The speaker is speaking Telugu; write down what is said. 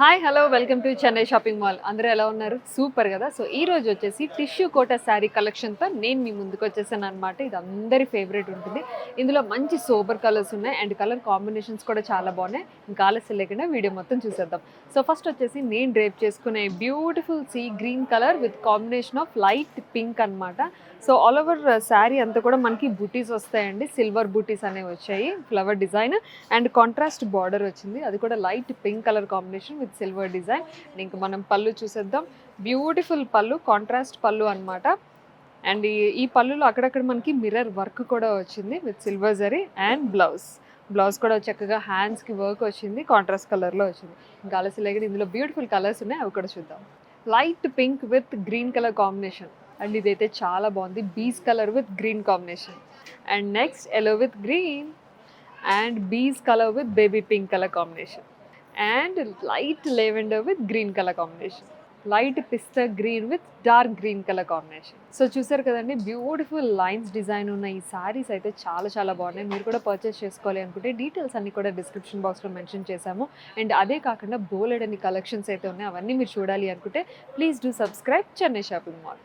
Hi hello welcome to Chennai shopping mall. అందరూ ఎలా ఉన్నారు? సూపర్ కదా. సో ఈ రోజు వచ్చేసి టిష్యూ కోట శారీ కలెక్షన్తో నేను మీ ముందుకు వచ్చేసాను అనమాట. ఇది అందరి ఫేవరెట్ ఉంటుంది. ఇందులో మంచి సోబర్ కలర్స్ ఉన్నాయి అండ్ కలర్ కాంబినేషన్స్ కూడా చాలా బాగున్నాయి. ఇంకా ఆలస్యం లేకుండా వీడియో మొత్తం చూసేద్దాం. సో ఫస్ట్ వచ్చేసి నేను డ్రేప్ చేసుకునే beautiful sea green colour with combination of light pink అనమాట. సో ఆల్ ఓవర్ శారీ అంతా కూడా మనకి బూటీస్ వస్తాయండి. సిల్వర్ బూటీస్ అనేవి వచ్చాయి, flower design and contrast border వచ్చింది. అది కూడా light pink colour combination with silver design. ఇంకా మనం పళ్ళు చూసేద్దాం. బ్యూటిఫుల్ పళ్ళు, కాంట్రాస్ట్ పళ్ళు అనమాట. అండ్ ఈ పళ్ళులో అక్కడక్కడ మనకి మిర్రర్ వర్క్ కూడా వచ్చింది with silver zari. And blouse కూడా చక్కగా హ్యాండ్స్కి వర్క్ వచ్చింది, కాంట్రాస్ట్ కలర్లో వచ్చింది. ఇంకా ఆలస్యం లేకుండా ఇందులో బ్యూటిఫుల్ కలర్స్ ఉన్నాయి, అవి కూడా చూద్దాం. Light pink with green colour combination and ఇదైతే చాలా బాగుంది. Beige colour with green combination and next yellow with green and beige colour with baby pink colour combination and light lavender with green colour combination, light pista green with dark green colour combination. So చూసారు కదండి, బ్యూటిఫుల్ లైన్స్ డిజైన్ ఉన్న ఈ సారీస్ అయితే చాలా చాలా బాగున్నాయి. మీరు కూడా పర్చేస్ చేసుకోవాలి అనుకుంటే డీటెయిల్స్ అన్ని కూడా డిస్క్రిప్షన్ బాక్స్లో మెన్షన్ చేశాము. అండ్ అదే కాకుండా బోలెడ్ అన్ని కలెక్షన్స్ అయితే ఉన్నాయి, అవన్నీ మీరు చూడాలి అనుకుంటే please do subscribe Chennai shopping mall.